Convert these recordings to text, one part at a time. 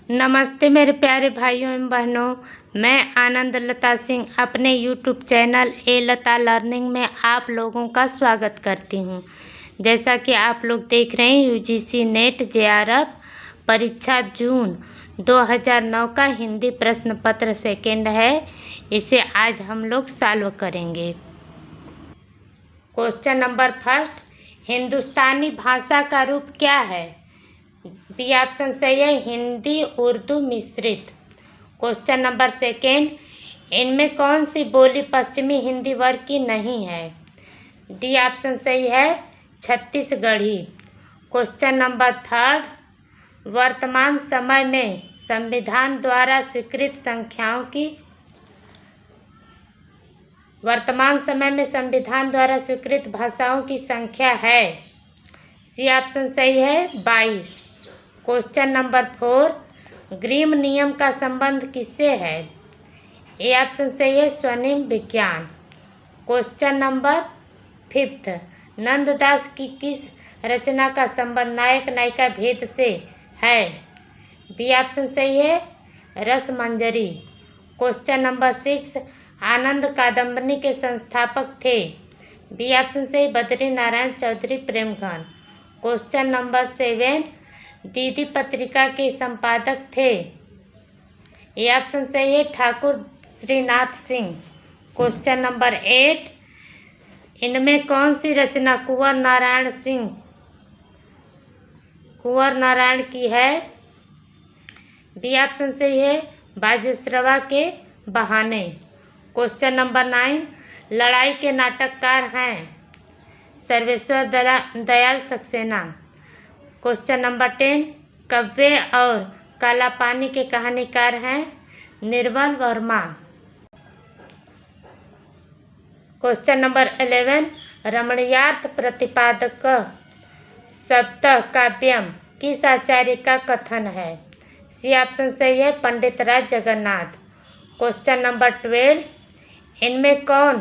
नमस्ते मेरे प्यारे भाइयों एवं बहनों। मैं आनंद लता सिंह अपने यूट्यूब चैनल ए लता लर्निंग में आप लोगों का स्वागत करती हूं। जैसा कि आप लोग देख रहे हैं, यूजीसी नेट जेआरएफ परीक्षा जून 2009 का हिंदी प्रश्न पत्र सेकेंड है। इसे आज हम लोग सॉल्व करेंगे। क्वेश्चन नंबर फर्स्ट, हिंदुस्तानी भाषा का रूप क्या है? बी ऑप्शन सही है, हिंदी उर्दू मिश्रित। क्वेश्चन नंबर सेकेंड, इनमें कौन सी बोली पश्चिमी हिंदी वर्ग की नहीं है? डी ऑप्शन सही है, छत्तीसगढ़ी। क्वेश्चन नंबर थर्ड, वर्तमान समय में संविधान द्वारा स्वीकृत भाषाओं की संख्या है? सी ऑप्शन सही है, 22। क्वेश्चन नंबर 4, ग्रीम नियम का संबंध किससे है? ए ऑप्शन सही है, स्वनिम विज्ञान। क्वेश्चन नंबर 5, नंददास की किस रचना का संबंध नायक नायिका भेद से है? बी ऑप्शन सही है, रसमंजरी। क्वेश्चन नंबर 6, आनंद कादम्बनी के संस्थापक थे? बी ऑप्शन सही, बद्री नारायण चौधरी प्रेमघन। क्वेश्चन नंबर 7, दीदी पत्रिका के संपादक थे? ए ऑप्शन सही है, ठाकुर श्रीनाथ सिंह। क्वेश्चन नंबर 8, इनमें कौन सी रचना कुंवर नारायण की है? बी ऑप्शन सही है, बाजेश्रवा के बहाने। क्वेश्चन नंबर 9, लड़ाई के नाटककार हैं? सर्वेश्वर दयाल सक्सेना। क्वेश्चन नंबर 10, कव्वे और काला पानी के कहानीकार हैं? निर्मल वर्मा। क्वेश्चन नंबर 11, रमणीयार्थ प्रतिपादक सप्तः काव्यम किस आचार्य का कथन है? सी ऑप्शन सही है, पंडित राज जगन्नाथ। क्वेश्चन नंबर 12, इनमें कौन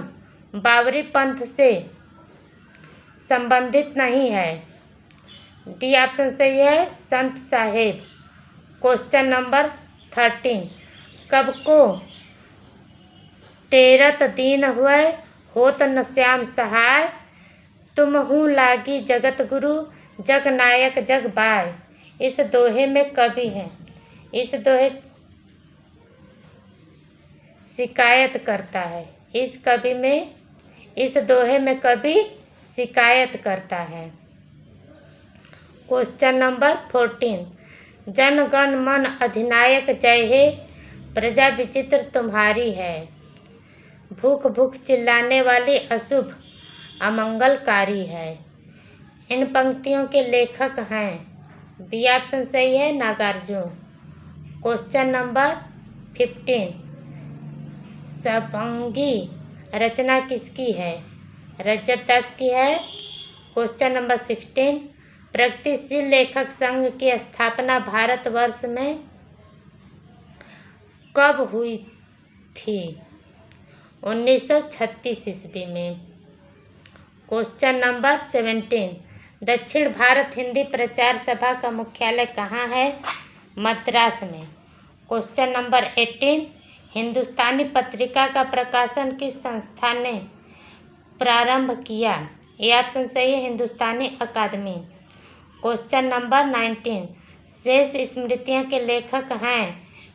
बावरी पंथ से संबंधित नहीं है? डी ऑप्शन सही है, संत साहेब। क्वेश्चन नंबर 13, कब को टेरत दीन हुए होत न श्याम सहाय, तुम हूँ लागी जगत गुरु जग नायक जग बाय। इस दोहे में कवि हैं, इस दोहे शिकायत करता है। इस दोहे में कवि शिकायत करता है। क्वेश्चन नंबर 14, जन गण मन अधिनायक जय हे, प्रजा विचित्र तुम्हारी है। भूख भूख चिल्लाने वाली अशुभ अमंगलकारी है। इन पंक्तियों के लेखक हैं? बी ऑप्शन सही है, नागार्जुन। क्वेश्चन नंबर 15, सभंगी रचना किसकी है? रजब दास की है। क्वेश्चन नंबर 16, प्रगतिशील लेखक संघ की स्थापना भारतवर्ष में कब हुई थी? 1936 ईस्वी में। क्वेश्चन नंबर 17, दक्षिण भारत हिंदी प्रचार सभा का मुख्यालय कहाँ है? मद्रास में। क्वेश्चन नंबर 18, हिंदुस्तानी पत्रिका का प्रकाशन किस संस्था ने प्रारंभ किया? ए ऑप्शन सही है, हिंदुस्तानी अकादमी। क्वेश्चन नंबर 19, शेष स्मृतियों के लेखक हैं?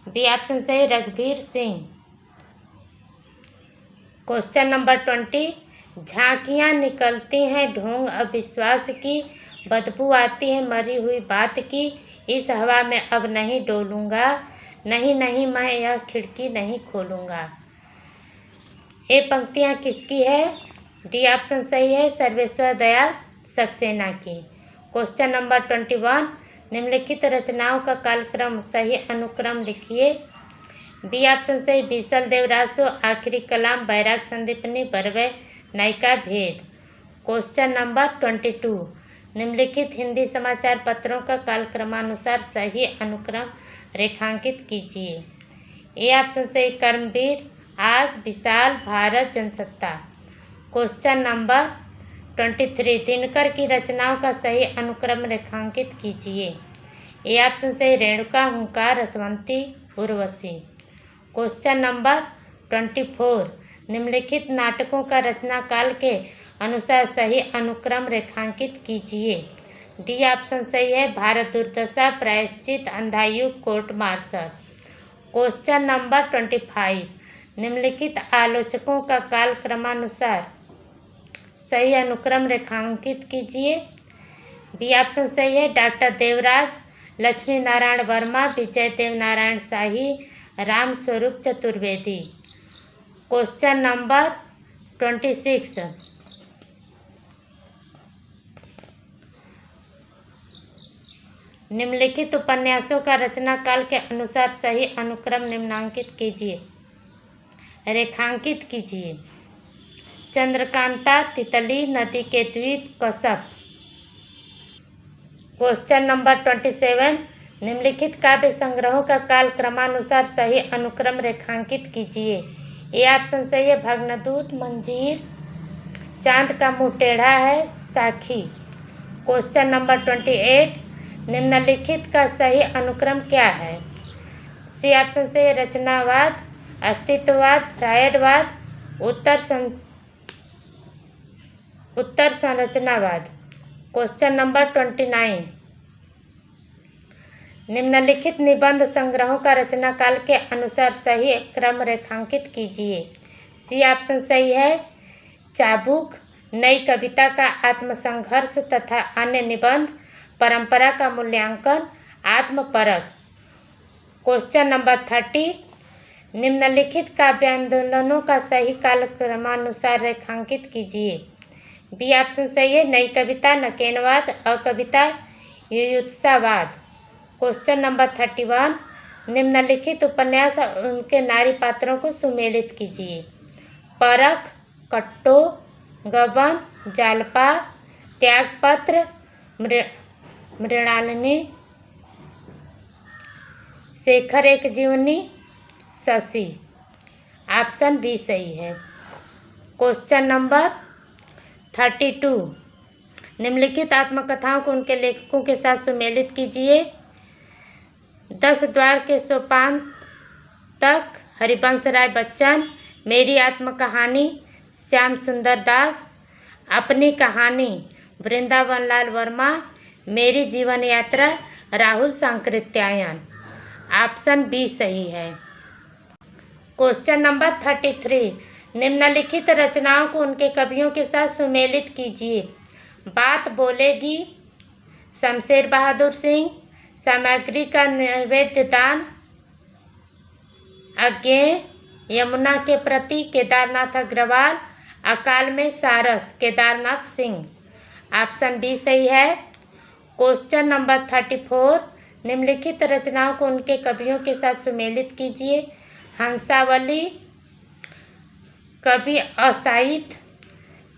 बी ऑप्शन सही, रघुवीर सिंह। क्वेश्चन नंबर 20, झांकियाँ निकलती हैं ढोंग अविश्वास की, बदबू आती है मरी हुई बात की, इस हवा में अब नहीं डोलूंगा, नहीं नहीं मैं यह खिड़की नहीं खोलूंगा। ये पंक्तियाँ किसकी है? डी ऑप्शन सही है, सर्वेश्वर दयाल सक्सेना की। क्वेश्चन नंबर 21, निम्नलिखित रचनाओं का कालक्रम सही अनुक्रम लिखिए। बी ऑप्शन सही, बीसल देवरासो, आखिरी कलाम, बैराग संदीपनी, बरवे नायिका भेद। क्वेश्चन नंबर 22, निम्नलिखित हिंदी समाचार पत्रों का कालक्रमानुसार सही अनुक्रम रेखांकित कीजिए। ए ऑप्शन सही, कर्मवीर, आज, विशाल, भारत, जनसत्ता। क्वेश्चन नंबर 23, दिनकर की रचनाओं का सही अनुक्रम रेखांकित कीजिए। ए ऑप्शन सही, रेणुका, हुंकार, रसवंती, उर्वशी। क्वेश्चन नंबर 24, निम्नलिखित नाटकों का रचना काल के अनुसार सही अनुक्रम रेखांकित कीजिए। डी ऑप्शन सही है, भारत दुर्दशा, प्रायश्चित, अंधा युग, कोर्ट मार्शल। क्वेश्चन नंबर 25, निम्नलिखित आलोचकों का काल क्रमानुसार सही अनुक्रम रेखांकित कीजिए। बी ऑप्शन सही है, डॉक्टर देवराज, लक्ष्मी नारायण वर्मा, विजय देव नारायण शाही, राम स्वरूप चतुर्वेदी। क्वेश्चन नंबर 26, निम्नलिखित उपन्यासों का रचना काल के अनुसार सही अनुक्रम निम्नांकित कीजिए, रेखांकित कीजिए। चंद्रकांता, तितली, नदी के द्वीप, कश्यप। क्वेश्चन नंबर 27, निम्नलिखित काव्य संग्रहों का काल क्रमानुसार सही अनुक्रम रेखांकित कीजिए। ए ऑप्शन सही है, भग्नदूत, मंजीर, चांद का मुंह टेढ़ा है, साखी। क्वेश्चन नंबर 28, निम्नलिखित का सही अनुक्रम क्या है। सी ऑप्शन सही है, रचनावाद, अस्तित्ववाद, फ्रायडवाद, उत्तर संरचनावाद। क्वेश्चन नंबर 29, निम्नलिखित निबंध संग्रहों का रचना काल के अनुसार सही क्रम रेखांकित कीजिए। सी ऑप्शन सही है, चाबुक, नई कविता का आत्मसंघर्ष तथा अन्य निबंध, परंपरा का मूल्यांकन, आत्मपरक। क्वेश्चन नंबर 30, निम्नलिखित काव्य आंदोलनों का सही काल क्रमानुसार रेखांकित कीजिए। बी ऑप्शन सही है, नई कविता, नकेनवाद, अकविता, युयुत्सावाद। क्वेश्चन नंबर 31, निम्नलिखित उपन्यास और उनके नारी पात्रों को सुमेलित कीजिए। परख, कट्टो, गबन, जालपा, त्यागपत्र, मृणालिनी, शेखर एक जीवनी, शशि। ऑप्शन बी सही है। क्वेश्चन नंबर 32, निम्नलिखित आत्मकथाओं को उनके लेखकों के साथ सुमेलित कीजिए। 10 द्वार के सोपान तक, हरिवंश राय बच्चन, मेरी आत्मकहानी, श्याम सुंदर दास, अपनी कहानी, वृंदावन लाल वर्मा, मेरी जीवन यात्रा, राहुल सांकृत्यायन। ऑप्शन बी सही है। क्वेश्चन नंबर 33, निम्नलिखित रचनाओं को उनके कवियों के साथ सुमेलित कीजिए। बात बोलेगी, शमशेर बहादुर सिंह, सामग्री का नैवेद्य दान, अज्ञेय, यमुना के प्रति, केदारनाथ अग्रवाल, अकाल में सारस, केदारनाथ सिंह। ऑप्शन बी सही है। क्वेश्चन नंबर 34, निम्नलिखित रचनाओं को उनके कवियों के साथ सुमेलित कीजिए। हंसावली, कवि acid,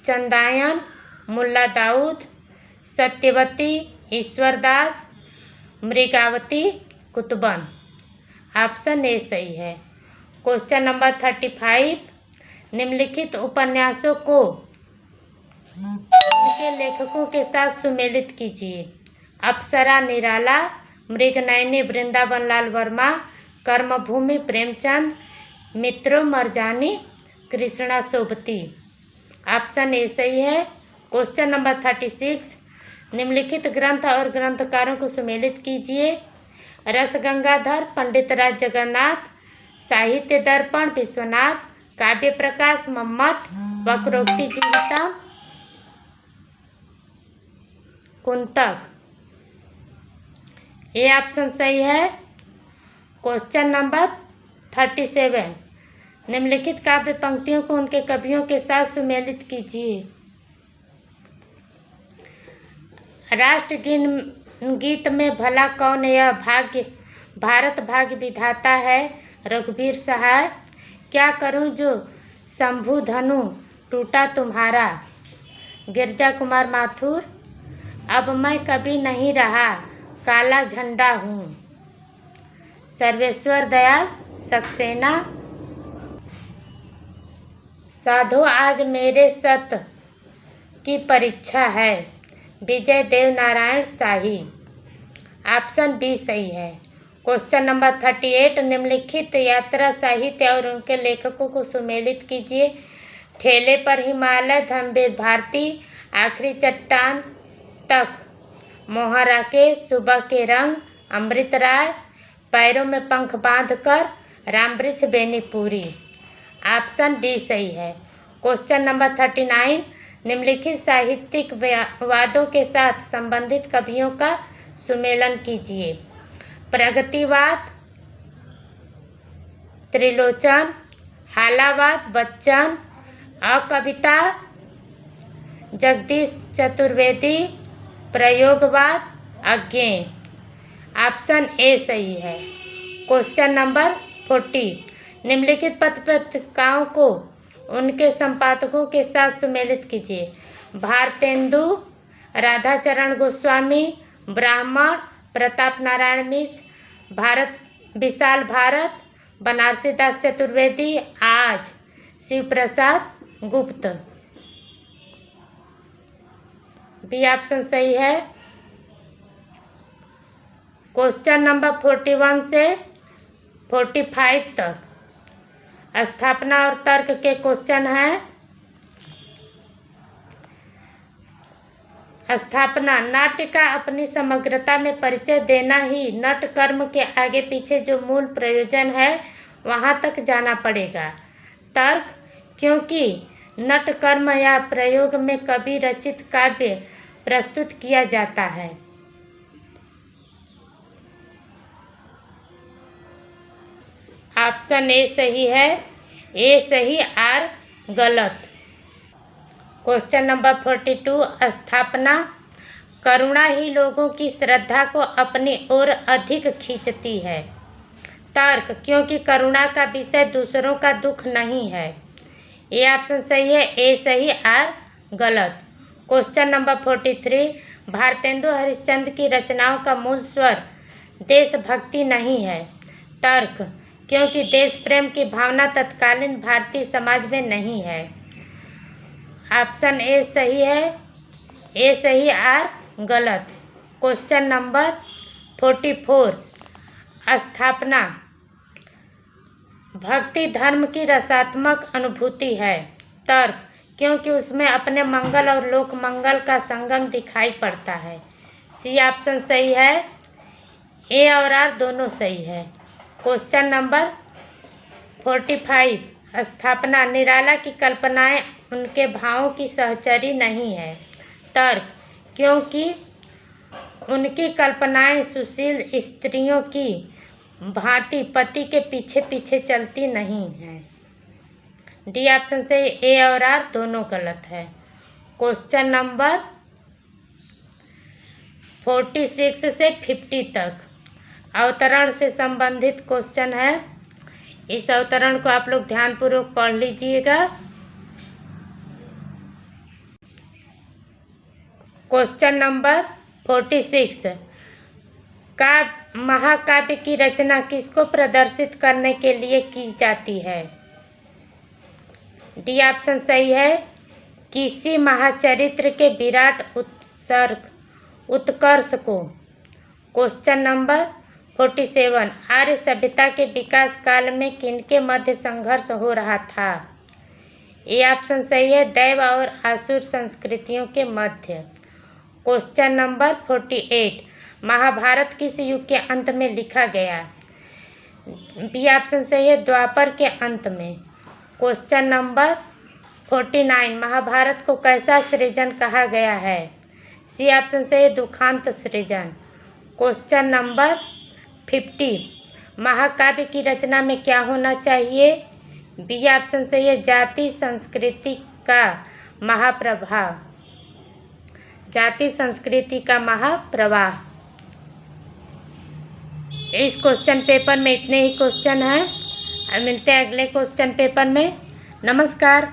Chandayan, Mulla Daud, Satyavati, Ishwardas, Mrigavati, Kutuban. Option A सही है। क्वेश्चन नंबर 35, निम्नलिखित उपन्यासों को उनके लेखकों के साथ सुमेलित कीजिए। अप्सरा निराला, मृगनयनी वृंदावन लाल वर्मा, कर्मभूमि प्रेमचंद, मित्रो मरजानी, कृष्णा सोबती। ऑप्शन ए सही है। क्वेश्चन नंबर 36, निम्नलिखित ग्रंथ और ग्रंथकारों को सुमेलित कीजिए। रसगंगाधर, पंडित राज जगन्नाथ, साहित्य दर्पण विश्वनाथ, काव्य प्रकाश मम्मट, वक्रोक्ति जीवितम, कुंतक। ये ऑप्शन सही है। क्वेश्चन नंबर 37, निम्नलिखित काव्य पंक्तियों को उनके कवियों के साथ सुमेलित कीजिए। राष्ट्र गीत में भला कौन यह भाग्य भारत भाग्य विधाता है, रघुवीर सहाय। क्या करूं जो शंभु धनु टूटा तुम्हारा, गिरजा कुमार माथुर। अब मैं कभी नहीं रहा, काला झंडा हूँ, सर्वेश्वर दयाल सक्सेना। साधो आज मेरे सत की परीक्षा है, विजय देव नारायण शाही। ऑप्शन बी सही है। क्वेश्चन नंबर 38, निम्नलिखित यात्रा साहित्य और उनके लेखकों को सुमेलित कीजिए। ठेले पर हिमालय, धर्मवीर भारती, आखिरी चट्टान तक, मोहन राकेश, सुबह के रंग, अमृत राय, पैरों में पंख बांधकर, रामवृक्ष बेनीपुरी। ऑप्शन डी सही है। क्वेश्चन नंबर 39, निम्नलिखित साहित्यिक वादों के साथ संबंधित कवियों का सुमेलन कीजिए। प्रगतिवाद, त्रिलोचन, हालावाद, बच्चन, अकविता, जगदीश चतुर्वेदी, प्रयोगवाद, अज्ञेय। ऑप्शन ए सही है। क्वेश्चन नंबर 40, निम्नलिखित पत्रिकाओं को उनके संपादकों के साथ सुमेलित कीजिए। भारतेंदु, राधाचरण गोस्वामी, ब्राह्मण, प्रताप नारायण मिश्र, भारत, विशाल भारत, बनारसी दास चतुर्वेदी, आज, शिव प्रसाद गुप्त। बी ऑप्शन सही है। क्वेश्चन नंबर 41 से 45 तक स्थापना और तर्क के क्वेश्चन हैं। स्थापना, नाट्य का अपनी समग्रता में परिचय देना ही नट कर्म के आगे पीछे जो मूल प्रयोजन है वहां तक जाना पड़ेगा। तर्क, क्योंकि नट कर्म या प्रयोग में कवि रचित काव्य प्रस्तुत किया जाता है। ऑप्शन ए सही है। ए सही, आर गलत। क्वेश्चन नंबर 42, स्थापना, करुणा ही लोगों की श्रद्धा को अपनी ओर अधिक खींचती है। तर्क, क्योंकि करुणा का विषय दूसरों का दुख नहीं है। ये ऑप्शन सही है। ए सही, आर गलत। क्वेश्चन नंबर 43, भारतेंदु हरिश्चंद्र की रचनाओं का मूल स्वर देशभक्ति नहीं है। तर्क, क्योंकि देश प्रेम की भावना तत्कालीन भारतीय समाज में नहीं है। ऑप्शन ए सही है। ए सही, आर गलत। क्वेश्चन नंबर 44, स्थापना, भक्ति धर्म की रसात्मक अनुभूति है। तर्क, क्योंकि उसमें अपने मंगल और लोक मंगल का संगम दिखाई पड़ता है। सी ऑप्शन सही है। ए और आर दोनों सही है। क्वेश्चन नंबर 45, स्थापना, निराला की कल्पनाएं उनके भावों की सहचरी नहीं है। तर्क, क्योंकि उनकी कल्पनाएं सुशील स्त्रियों की भांति पति के पीछे पीछे चलती नहीं हैं। डी ऑप्शन से ए और आर दोनों गलत है। क्वेश्चन नंबर 46 से 50 तक अवतरण से संबंधित क्वेश्चन है। इस अवतरण को आप लोग ध्यानपूर्वक पढ़ लीजिएगा। क्वेश्चन नंबर 46, का महाकाव्य की रचना किसको प्रदर्शित करने के लिए की जाती है। डी ऑप्शन सही है। किसी महाचरित्र के विराट उत्कर्ष को। क्वेश्चन नंबर 47, आर्य सभ्यता के विकास काल में किनके मध्य संघर्ष हो रहा था। ए ऑप्शन सही है। दैव और आसुर संस्कृतियों के मध्य। क्वेश्चन नंबर 48, महाभारत किस युग के अंत में लिखा गया। बी ऑप्शन सही है। द्वापर के अंत में। क्वेश्चन नंबर 49, महाभारत को कैसा सृजन कहा गया है। सी ऑप्शन सही है। दुखांत सृजन। क्वेश्चन नंबर 50, महाकाव्य की रचना में क्या होना चाहिए। बी ऑप्शन सही है। जाति संस्कृति का महाप्रभाव। जाति संस्कृति का महाप्रवाह। इस क्वेश्चन पेपर में इतने ही क्वेश्चन हैं। मिलते हैं अगले क्वेश्चन पेपर में। नमस्कार।